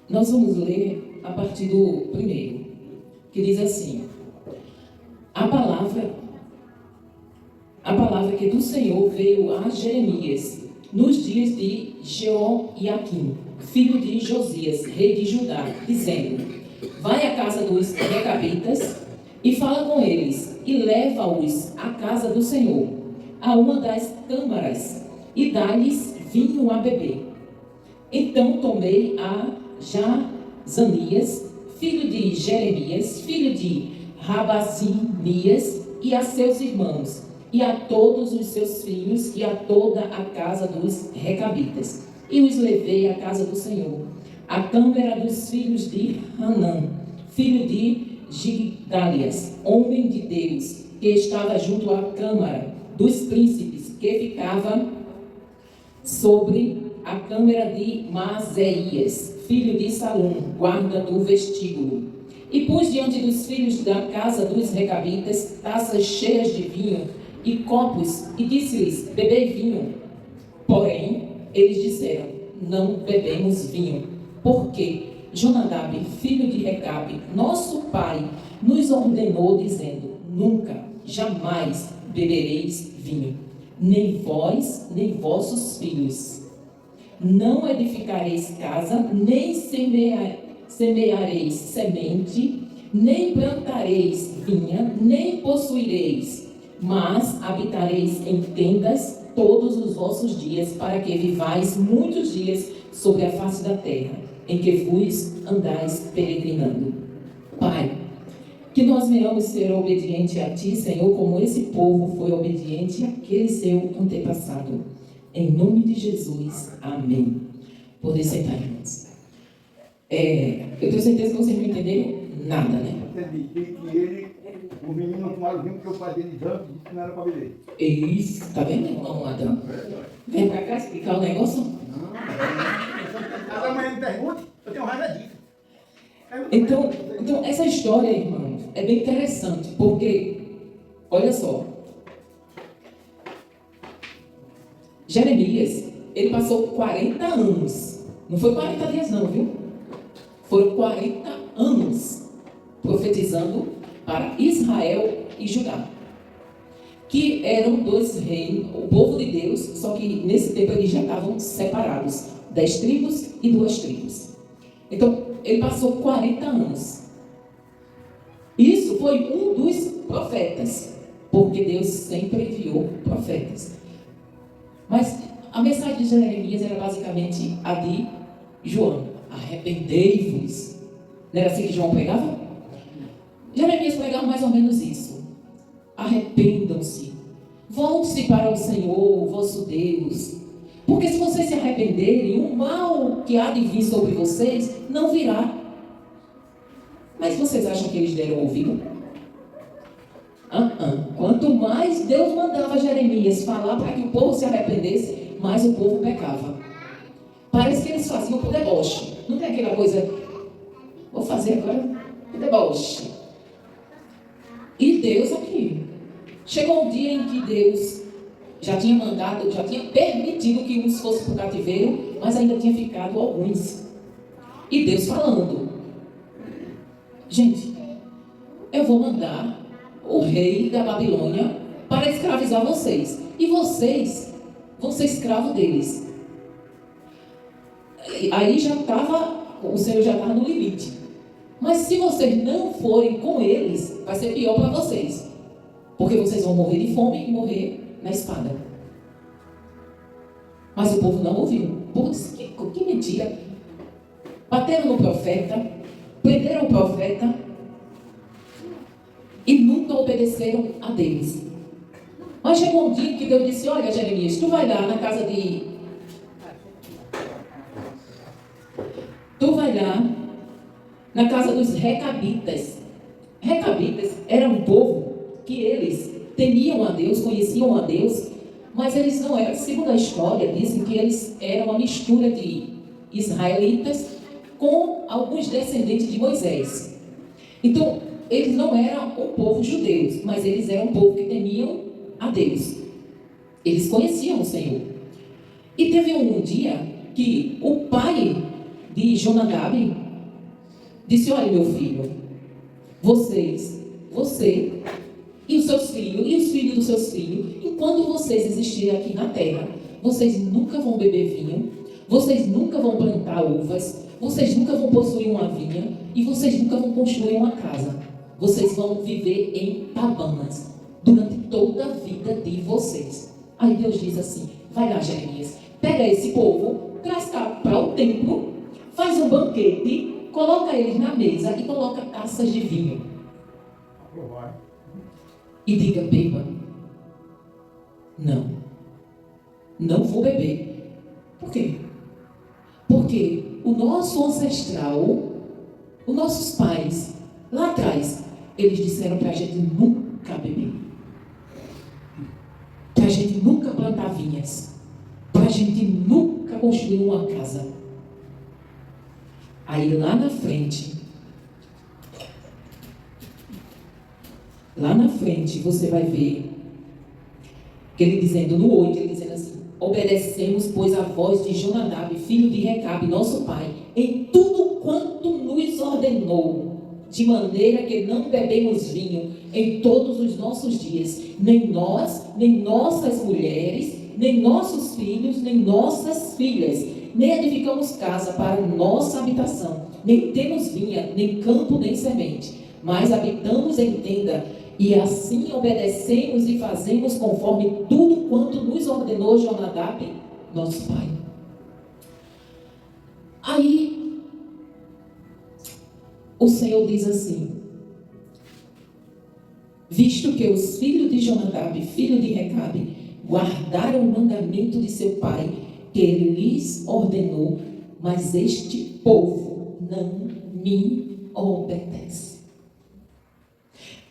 Nós vamos ler a partir do primeiro, que diz assim: a palavra que do Senhor veio a Jeremias nos dias de Jeoaquim, filho de Josias, rei de Judá, dizendo: vai à casa dos recabitas e fala com eles, e leva-os à casa do Senhor, a uma das câmaras, e dá-lhes vinho a beber. Então tomei a Jazanias, filho de Jeremias, filho de Rabazinias, e a seus irmãos, e a todos os seus filhos, e a toda a casa dos recabitas, e os levei à casa do Senhor, à câmara dos filhos de Hanã, filho de Gidalias, homem de Deus, que estava junto à câmara dos príncipes, que ficava sobre a câmara de Maazéias, filho de Salum, guarda do vestíbulo. E pus diante dos filhos da casa dos recabitas taças cheias de vinho e copos, e disse-lhes: bebei vinho. Porém, eles disseram: não bebemos vinho, porque Jonadab, filho de Recabe, nosso pai, nos ordenou, dizendo: nunca, jamais bebereis vinho, nem vós, nem vossos filhos. Não edificareis casa, nem semeareis semente, nem plantareis vinha, nem possuireis, mas habitareis em tendas todos os vossos dias, para que vivais muitos dias sobre a face da terra, em que vos andais peregrinando. Pai, que nós venhamos ser obedientes a Ti, Senhor, como esse povo foi obediente àquele seu antepassado. Em nome de Jesus, amém. Poder sentar, irmãos. Eu tenho certeza que vocês não entenderam nada, né? Entendi. O menino não tomava vinho porque o pai dele disse que não era para beber. Isso, tá vendo, irmão Adão? Vem pra cá explicar o negócio. Não. Cada manhã me pergunte, eu tenho raiva disso. Então, essa história, irmão, é bem interessante, porque, olha só, Jeremias, ele passou 40 anos, não foi 40 dias não, viu? Foram 40 anos profetizando para Israel e Judá, que eram dois reinos, o povo de Deus, só que nesse tempo eles já estavam separados, 10 tribos e 2 tribos. Então, ele passou 40 anos. Isso foi um dos profetas, porque Deus sempre enviou profetas. Mas a mensagem de Jeremias era basicamente a de João: arrependei-vos. Não era assim que João pregava? Jeremias pregava mais ou menos isso: arrependam-se, volte-se para o Senhor, vosso Deus, porque se vocês se arrependerem, o mal que há de vir sobre vocês não virá. Mas vocês acham que eles deram ouvido? Quanto mais Deus mandava Jeremias falar para que o povo se arrependesse, mais o povo pecava. Parece que eles faziam por deboche. Não tem aquela coisa: vou fazer agora por deboche. E Deus aqui. Chegou um dia em que Deus já tinha mandado, já tinha permitido que uns fossem para o cativeiro, mas ainda tinha ficado alguns. E Deus falando: gente, eu vou mandar o rei da Babilônia para escravizar vocês, e vocês vão ser escravos deles. Aí o Senhor já estava no limite. Mas se vocês não forem com eles, vai ser pior para vocês, porque vocês vão morrer de fome e morrer na espada. Mas o povo não ouviu. O povo disse: que mentira. Bateram no profeta, prenderam o profeta e nunca obedeceram a Deus. Mas chegou um dia que Deus disse: olha, Jeremias, tu vai lá na casa de... Tu vai lá na casa dos recabitas. Recabitas era um povo que eles temiam a Deus, conheciam a Deus, mas eles não eram, segundo a história, dizem que eles eram uma mistura de israelitas com alguns descendentes de Moisés. Então, eles não eram um povo judeu, mas eles eram um povo que temiam a Deus. Eles conheciam o Senhor. E teve um dia que o pai de Jonadab, disse: olha, meu filho, você e os seus filhos, e os filhos dos seus filhos, enquanto vocês existirem aqui na terra, vocês nunca vão beber vinho, vocês nunca vão plantar uvas, vocês nunca vão possuir uma vinha, e vocês nunca vão construir uma casa. Vocês vão viver em cabanas durante toda a vida de vocês. Aí Deus diz assim: vai lá, Jeremias, pega esse povo, traz cá para o templo, faz um banquete, coloca eles na mesa e coloca taças de vinho. E diga: beba. Não vou beber. Por quê? Porque o nosso ancestral, os nossos pais, lá atrás, eles disseram para a gente nunca beber, para a gente nunca plantar vinhas, para a gente nunca construir uma casa. Aí lá na frente você vai ver que ele dizendo no 8, ele dizendo assim: obedecemos, pois, a voz de Jonadab, filho de Recabe, nosso pai, em tudo quanto nos ordenou, de maneira que não bebemos vinho em todos os nossos dias, nem nós, nem nossas mulheres, nem nossos filhos, nem nossas filhas, nem edificamos casa para nossa habitação, nem temos vinha, nem campo, nem semente, mas habitamos em tenda, e assim obedecemos e fazemos conforme tudo quanto nos ordenou Jonadab, nosso pai. Aí, o Senhor diz assim: visto que os filhos de Jonadab, filho de Recabe, guardaram o mandamento de seu pai, que ele lhes ordenou, mas este povo não me obedece.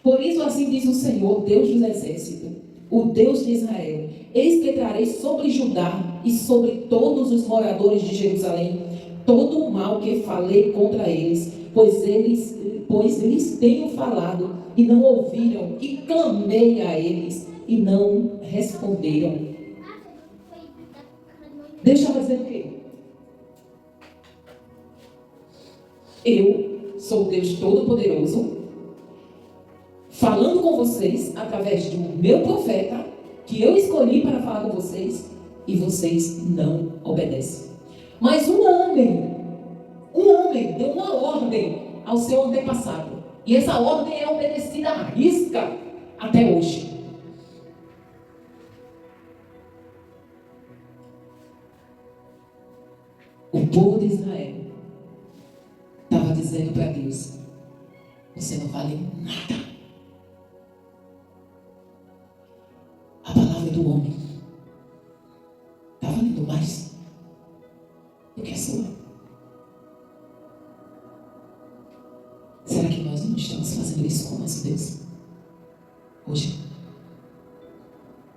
Por isso assim diz o Senhor, Deus dos exércitos, o Deus de Israel: eis que trarei sobre Judá e sobre todos os moradores de Jerusalém todo o mal que falei contra eles, pois lhes tenho falado e não ouviram, e clamei a eles e não responderam. Deus estava dizendo o quê? Eu sou o Deus Todo-Poderoso, falando com vocês através do meu profeta, que eu escolhi para falar com vocês, e vocês não obedecem. Mas um homem deu uma ordem ao seu antepassado, e essa ordem é obedecida à risca até hoje. O povo de Israel estava dizendo para Deus: você não vale nada. A palavra do homem está valendo mais do que a sua. Será que nós não estamos fazendo isso com o nosso Deus hoje?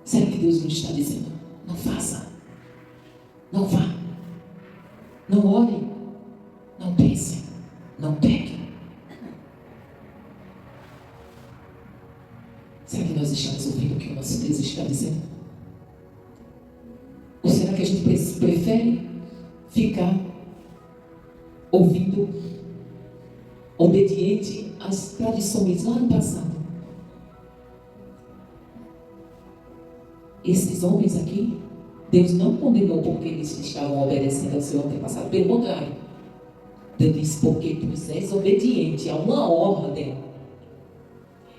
Será que Deus não está dizendo: não faça, não vá, não olhe, não pense, não pegue? Será que nós estamos ouvindo o que o nosso Deus está dizendo? Ou será que a gente prefere ficar ouvindo, obediente às tradições lá no passado? Esses homens aqui, Deus não condenou porque eles estavam obedecendo ao seu antepassado. Pelo contrário, Deus disse: porque tu és obediente a uma ordem,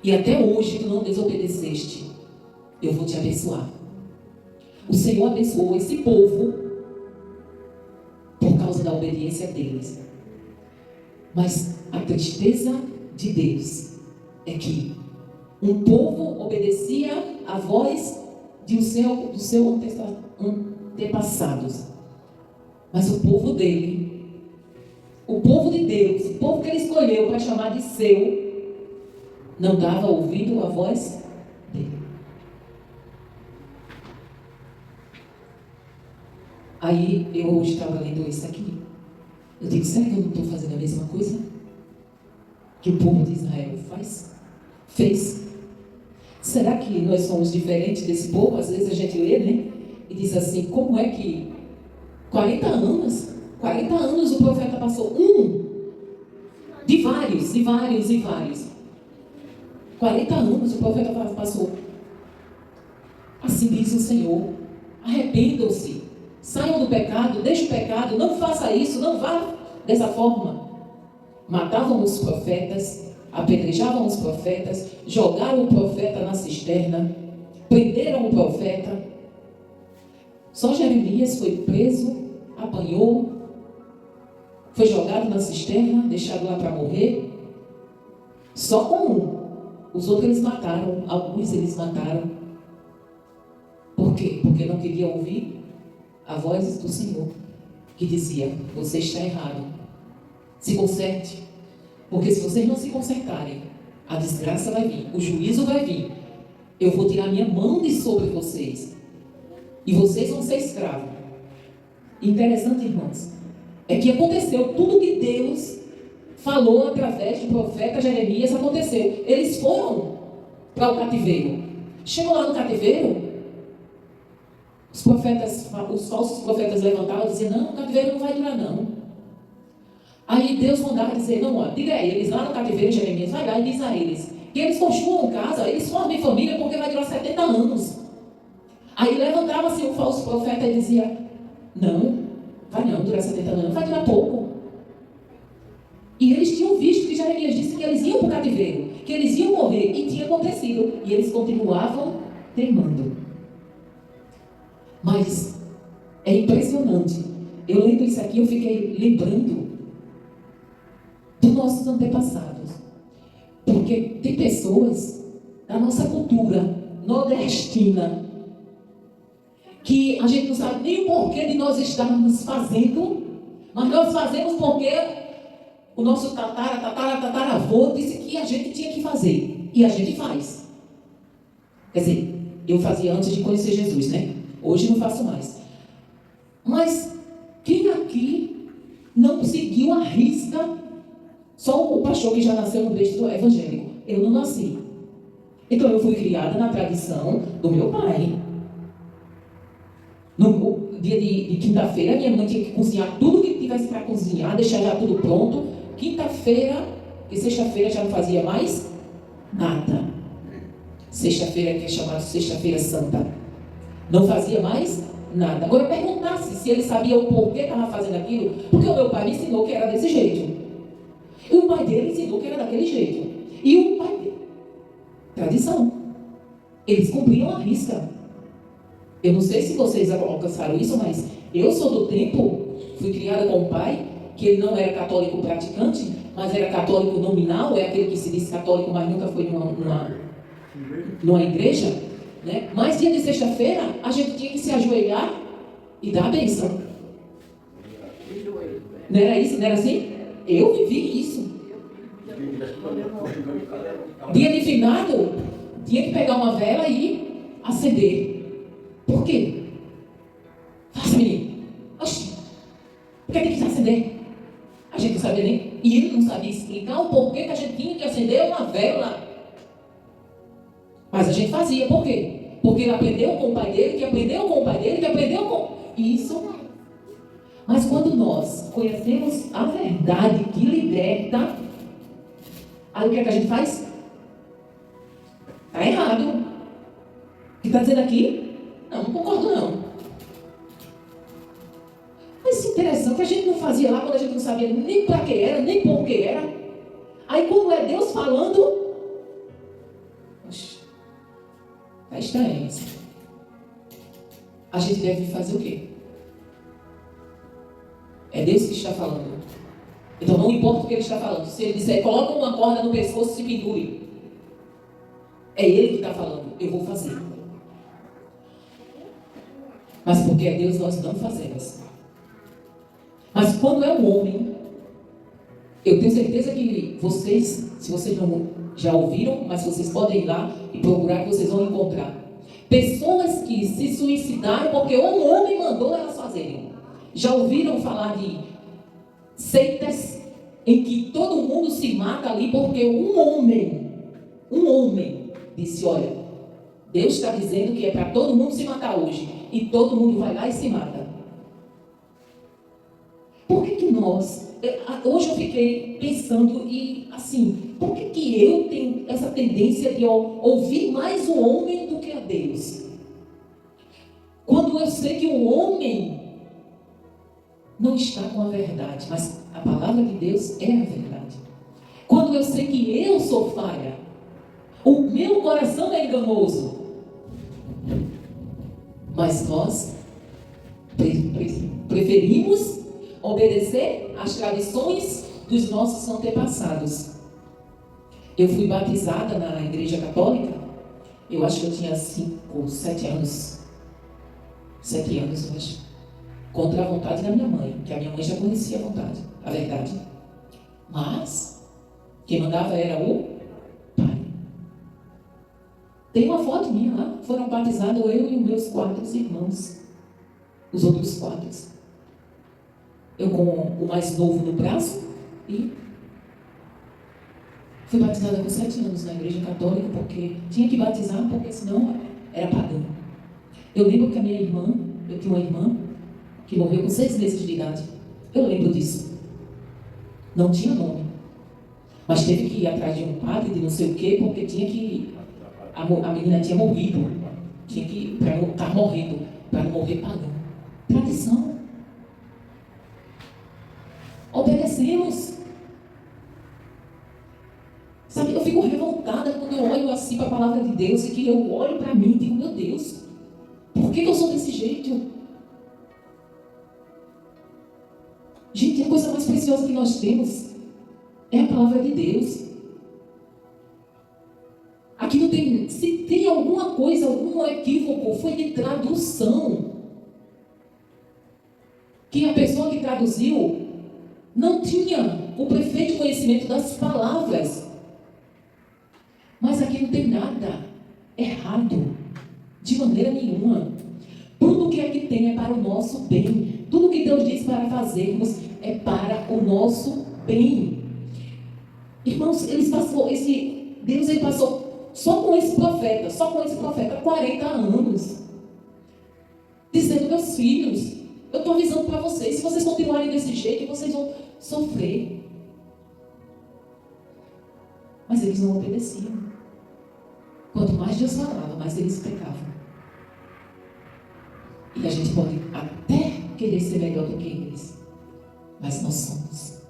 e até hoje tu não desobedeceste, eu vou te abençoar. O Senhor abençoou esse povo por causa da obediência deles. Mas a tristeza de Deus é que um povo obedecia à voz do seu antepassados, mas o povo dele, o povo de Deus, o povo que ele escolheu para chamar de seu, não dava ouvido à voz dele. Aí eu hoje estava lendo isso aqui. Eu digo: será que eu não estou fazendo a mesma coisa que o povo de Israel fez? Será que nós somos diferentes desse povo? Às vezes a gente lê, né? E diz assim: como é que 40 anos 40 anos o profeta passou. De vários, e vários, e vários. 40 anos o profeta passou. Assim diz o Senhor. Arrependam-se. Saiam do pecado, deixem o pecado. Não faça isso, não vá dessa forma. Matavam os profetas, apedrejavam os profetas, jogaram o profeta na cisterna, prenderam o profeta. Só Jeremias foi preso, apanhou, foi jogado na cisterna, deixado lá para morrer. Só com um. Os outros eles mataram, alguns eles mataram. Por quê? Porque não queriam ouvir a voz do Senhor, que dizia: você está errado, se conserte, porque se vocês não se consertarem, a desgraça vai vir, o juízo vai vir, eu vou tirar minha mão de sobre vocês, e vocês vão ser escravos. Interessante, irmãos, é que aconteceu tudo que Deus falou através do profeta Jeremias. Aconteceu. Eles foram para o cativeiro. Chegou lá no cativeiro, os falsos profetas levantaram e diziam: não, o cativeiro não vai durar não. Aí Deus mandava dizer: não, ó, diga a eles lá no cativeiro, Jeremias, vai lá e diz a eles que eles construam casa, eles formem família, porque vai durar 70 anos. Aí levantava-se um falso profeta e dizia: não, vai não durar 70 anos, vai durar pouco. E eles tinham visto que Jeremias disse que eles iam para o cativeiro, que eles iam morrer, e tinha acontecido. E eles continuavam teimando. Mas é impressionante. Eu lendo isso aqui, eu fiquei lembrando dos nossos antepassados. Porque tem pessoas da nossa cultura nordestina que a gente não sabe nem o porquê de nós estarmos fazendo, mas nós fazemos porque o nosso tataravô disse que a gente tinha que fazer. E a gente faz. Quer dizer, eu fazia antes de conhecer Jesus, né? Hoje não faço mais. Mas quem aqui não seguiu a risca? Só o pastor que já nasceu no berço evangélico. Eu não nasci. Então eu fui criada na tradição do meu pai. No dia de quinta-feira, minha mãe tinha que cozinhar tudo que tivesse para cozinhar, deixar já tudo pronto. Quinta-feira, e sexta-feira já não fazia mais nada. Sexta-feira, que é chamada Sexta-feira Santa, não fazia mais nada. Agora perguntasse se ele sabia o porquê estava fazendo aquilo, porque o meu pai me ensinou que era desse jeito. E o pai dele ensinou que era daquele jeito. E o pai dele, tradição. Eles cumpriam a risca. Eu não sei se vocês alcançaram isso, mas eu sou do tempo, fui criada com um pai que ele não era católico praticante, mas era católico nominal, é aquele que se diz católico, mas nunca foi numa igreja, né? Mas dia de sexta-feira, a gente tinha que se ajoelhar e dar a bênção. Não era isso? Não era assim? Eu vivi isso. Dia de finado, tinha que pegar uma vela e acender. Por quê? Faça, menino. Oxi, por que tem que acender? A gente não sabia nem. E ele não sabia explicar o porquê que a gente tinha que acender uma vela. Mas a gente fazia. Por quê? Porque ele aprendeu com o pai dele, que aprendeu com o pai dele, que aprendeu com... Isso. Mas quando nós conhecemos a verdade que liberta, aí o que é que a gente faz? Está errado. O que está dizendo aqui? Não concordo não. Mas interessante, a gente não fazia lá quando a gente não sabia nem para que era, nem por que era. Aí quando é Deus falando, está estranho isso. A gente deve fazer o quê? É Deus que está falando. Então não importa o que ele está falando. Se ele disser, coloca uma corda no pescoço e se pendure, é ele que está falando. Eu vou fazer. Mas porque é Deus, nós não fazemos. Mas quando é um homem, eu tenho certeza que vocês, se vocês não já ouviram, mas vocês podem ir lá e procurar, que vocês vão encontrar pessoas que se suicidaram porque um homem mandou elas fazerem. Já ouviram falar de seitas em que todo mundo se mata ali porque um homem disse: olha, Deus está dizendo que é para todo mundo se matar hoje. E todo mundo vai lá e se mata. Por nós, hoje eu fiquei pensando e assim, por que eu tenho essa tendência de ouvir mais o homem do que a Deus? Quando eu sei que o homem não está com a verdade, mas a palavra de Deus é a verdade. Quando eu sei que eu sou falha, o meu coração é enganoso, mas nós preferimos obedecer às tradições dos nossos antepassados. Eu fui batizada na igreja católica, eu acho que eu tinha 5 ou 7 anos. 7 anos, eu acho. Contra a vontade da minha mãe, que a minha mãe já conhecia a verdade. Mas, quem mandava era o pai. Tem uma foto minha lá, foram batizados eu e os meus 4 irmãos. Os outros 4. Eu com o mais novo no braço e fui batizada com 7 anos na igreja católica, porque tinha que batizar, porque senão era pagão. Eu lembro que a minha irmã, eu tinha uma irmã que morreu com 6 meses de idade. Eu lembro disso. Não tinha nome. Mas teve que ir atrás de um padre, de não sei o quê, porque tinha que... A menina tinha morrido. Tinha que... para não estar morrendo, para não morrer pagão. Tradição. Obedecemos. Sabe, eu fico revoltada quando eu olho assim para a palavra de Deus e que eu olho para mim e digo, meu Deus, por que eu sou desse jeito? Gente, a coisa mais preciosa que nós temos é a palavra de Deus. Aqui não tem, se tem alguma coisa, algum equívoco, foi de tradução. Que a pessoa que traduziu não tinha o perfeito conhecimento das palavras. Mas aqui não tem nada errado, de maneira nenhuma. Tudo que aqui tem é para o nosso bem. Tudo que Deus diz para fazermos é para o nosso bem. Irmãos, Deus ele passou só com esse profeta, 40 anos, dizendo, meus filhos, eu estou avisando para vocês, se vocês continuarem desse jeito, vocês vão sofrer. Mas eles não obedeciam. Quanto mais Deus falava, mais eles pecavam. E a gente pode até querer ser melhor do que eles, mas nós somos.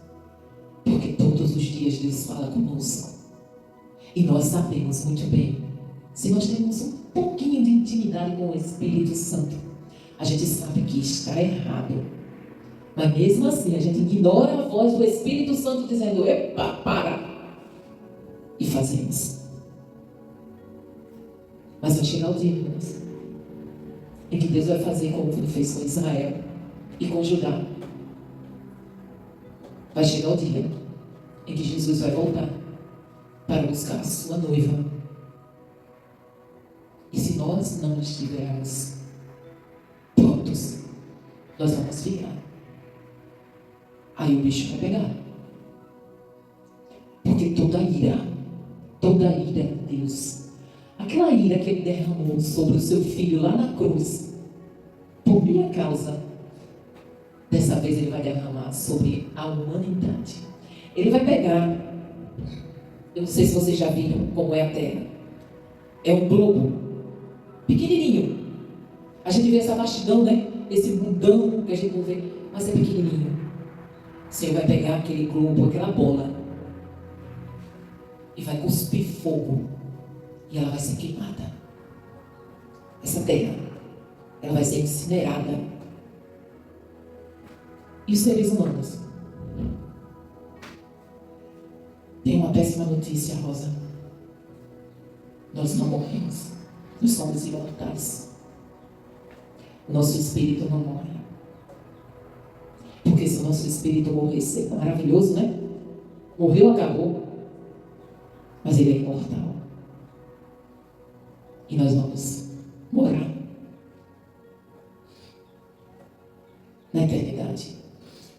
Porque todos os dias Deus fala conosco. E nós sabemos muito bem, se nós temos um pouquinho de intimidade com o Espírito Santo, a gente sabe que está errado. Mas mesmo assim, a gente ignora a voz do Espírito Santo dizendo, epa, para. E fazemos. Mas vai chegar o dia, irmãos, em que Deus vai fazer como Ele fez com Israel e com Judá. Vai chegar o dia em que Jesus vai voltar para buscar a sua noiva. E se nós não estivermos prontos, nós vamos ficar. Aí o bicho vai pegar. Porque toda ira de Deus, aquela ira que Ele derramou sobre o seu filho lá na cruz, por minha causa, dessa vez Ele vai derramar sobre a humanidade. Ele vai pegar, eu não sei se vocês já viram como é a Terra, é um globo pequenininho. A gente vê essa vastidão, né? Esse mundão que a gente não vê, mas é pequenininho. O Senhor vai pegar aquele globo, aquela bola, e vai cuspir fogo, e ela vai ser queimada. Essa terra, ela vai ser incinerada. E os seres humanos? Tem uma péssima notícia, Rosa. Nós não morremos. Nós somos imortais. O nosso espírito não morre. Porque se o nosso espírito morresse, é maravilhoso, né? Morreu, acabou. Mas ele é imortal. E nós vamos morar na eternidade,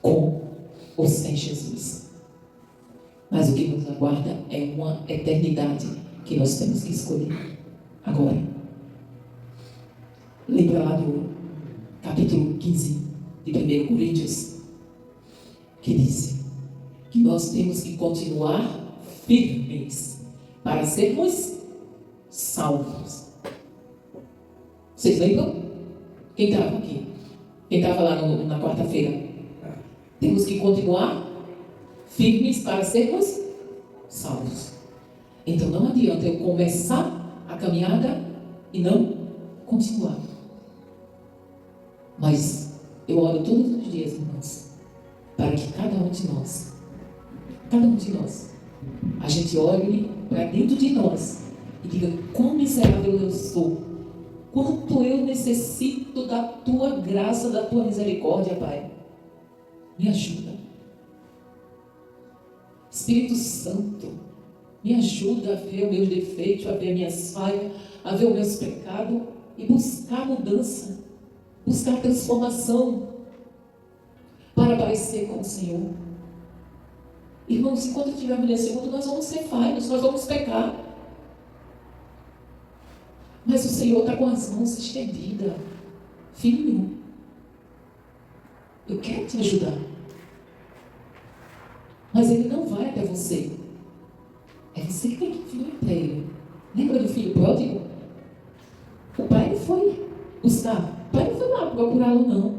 com ou sem Jesus. Mas o que nos aguarda é uma eternidade que nós temos que escolher agora. Lembra lá do capítulo 15 de 1 Coríntios? que disse que nós temos que continuar firmes para sermos salvos. Vocês lembram? Quem estava aqui? Quem estava lá na quarta-feira? Temos que continuar firmes para sermos salvos. Então não adianta eu começar a caminhada e não continuar. Mas eu oro todos os dias, irmãos, para que cada um de nós, a gente olhe para dentro de nós e diga: quão miserável eu sou, quanto eu necessito da tua graça, da tua misericórdia, Pai. Me ajuda. Espírito Santo, me ajuda a ver os meus defeitos, a ver as minhas falhas, a ver os meus pecados e buscar mudança, buscar transformação para parecer com o Senhor. Irmãos, enquanto estivermos nesse mundo, nós vamos ser falhos, nós vamos pecar. Mas o Senhor está com as mãos estendidas. Filho, eu quero te ajudar. Mas Ele não vai até você. É você que tem que vir até Ele. Lembra do filho pródigo? O pai não foi buscar. O pai não foi lá procurá-lo, não.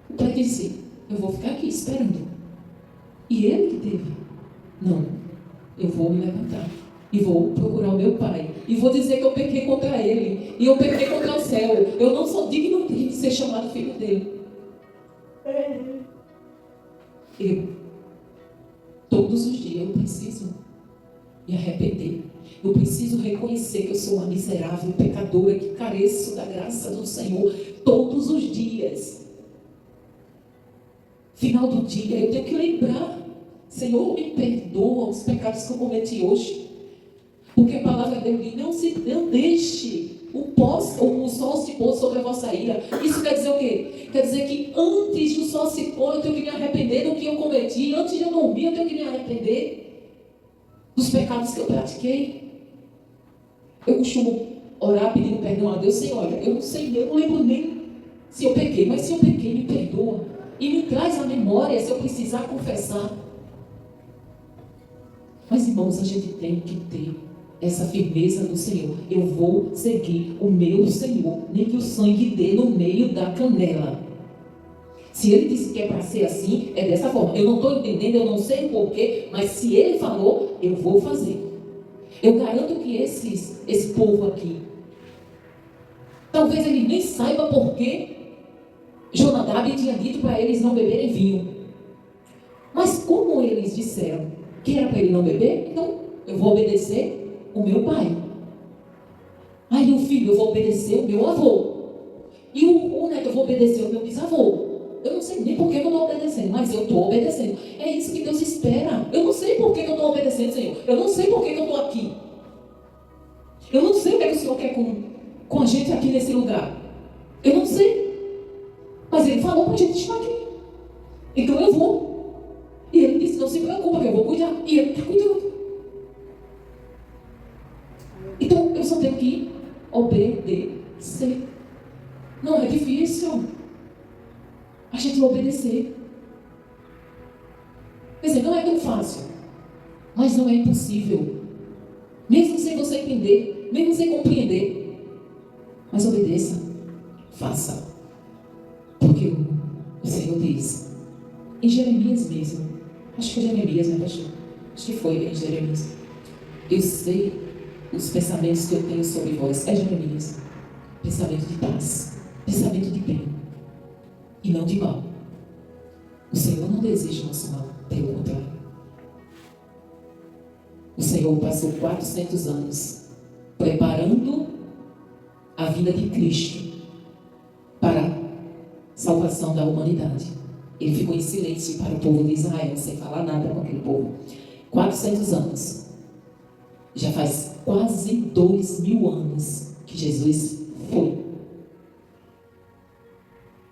O pai disse: eu vou ficar aqui esperando. E ele que teve: não, eu vou me levantar e vou procurar o meu pai. E vou dizer que eu pequei contra ele. E eu pequei contra o céu. Eu não sou digno de ser chamado filho dele. Todos os dias eu preciso me arrepender. Eu preciso reconhecer que eu sou uma miserável pecadora, que careço da graça do Senhor todos os dias. Final do dia, eu tenho que lembrar: Senhor, me perdoa os pecados que eu cometi hoje. Porque a palavra de Deus diz: não deixe o sol se pôr sobre a vossa ira. Isso quer dizer o quê? Quer dizer que antes do sol se pôr, eu tenho que me arrepender do que eu cometi. Antes de eu dormir, eu tenho que me arrepender dos pecados que eu pratiquei. Eu costumo orar pedindo perdão a Deus: Senhor, olha, eu não sei, eu não lembro nem se eu pequei, mas se eu pequei, me perdoa. E me traz a memória se eu precisar confessar. Mas, irmãos, a gente tem que ter essa firmeza do Senhor. Eu vou seguir o meu Senhor, nem que o sangue dê no meio da canela. Se Ele disse que é para ser assim, é dessa forma. Eu não estou entendendo, eu não sei o porquê, mas se Ele falou, eu vou fazer. Eu garanto que esse povo aqui, talvez ele nem saiba porquê Jonadab tinha dito para eles não beberem vinho. Mas como eles disseram que era para ele não beber, então eu vou obedecer o meu pai. Aí o filho, eu vou obedecer o meu avô. E o neto, eu vou obedecer o meu bisavô. Eu não sei nem por que eu estou obedecendo, mas eu estou obedecendo. É isso que Deus espera. Eu não sei por que eu estou obedecendo, Senhor. Eu não sei por que eu estou aqui. Eu não sei o que o Senhor quer com a gente aqui nesse lugar. Eu não sei. Mas Ele falou para a gente estar aqui. Então eu vou. E Ele disse: não se preocupa, que eu vou cuidar. E Ele está cuidando. Então eu só tenho que obedecer. Não é difícil a gente obedecer. Quer dizer, não é tão fácil, mas não é impossível. Mesmo sem você entender, mesmo sem compreender. Mas obedeça, faça. Porque o Senhor diz, em Jeremias mesmo, acho que foi Jeremias, né, pastor? Acho que foi em Jeremias: eu sei os pensamentos que eu tenho sobre vós. É Jeremias. Pensamento de paz, pensamento de bem e não de mal. O Senhor não deseja nosso mal, pelo contrário. O Senhor passou 400 anos preparando a vinda de Cristo para a salvação da humanidade. Ele ficou em silêncio para o povo de Israel, sem falar nada com aquele povo. 400 anos. Já faz quase 2000 anos que Jesus foi.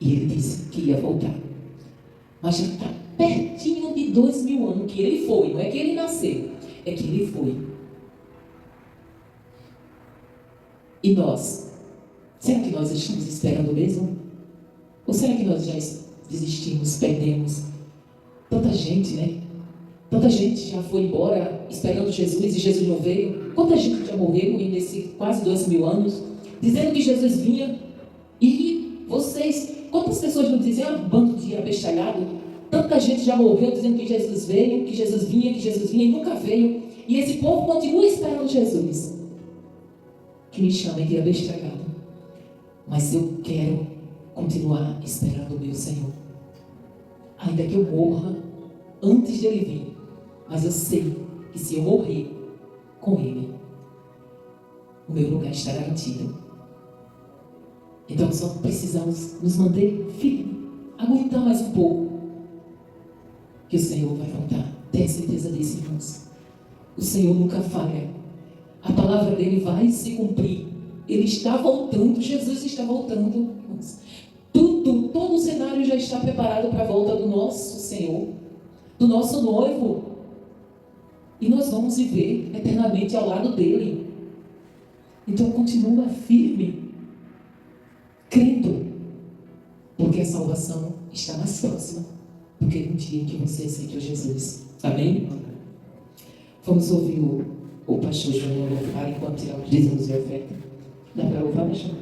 E Ele disse que ia voltar. Mas já está pertinho de 2000 anos que Ele foi. Não é que Ele nasceu, é que Ele foi. E nós? Será que nós estamos esperando mesmo? Ou será que nós já desistimos, perdemos? Tanta gente, né? Tanta gente já foi embora esperando Jesus e Jesus não veio. Quanta gente já morreu nesses quase 2000 anos, dizendo que Jesus vinha. E vocês, quantas pessoas não dizem, bando de abestalhado? Tanta gente já morreu dizendo que Jesus veio, que Jesus vinha e nunca veio. E esse povo continua esperando Jesus. Que me chamem de abestalhado. Mas eu quero continuar esperando o meu Senhor. Ainda que eu morra antes de Ele vir. Mas eu sei que se eu morrer com Ele, o meu lugar está garantido. Então só precisamos nos manter firmes, aguentar mais um pouco, que o Senhor vai voltar. Tenha certeza disso, irmãos. O Senhor nunca falha. A palavra dele vai se cumprir. Ele está voltando, Jesus está voltando, irmãos. Todo o cenário já está preparado para a volta do nosso Senhor, do nosso noivo. E nós vamos viver eternamente ao lado dele. Então continua firme, crendo, porque a salvação está mais próxima do que no dia em que você aceitou Jesus. Amém? Vamos ouvir o pastor João louvar enquanto tiramos dízimos e oferta. Dá para louvar, pastor?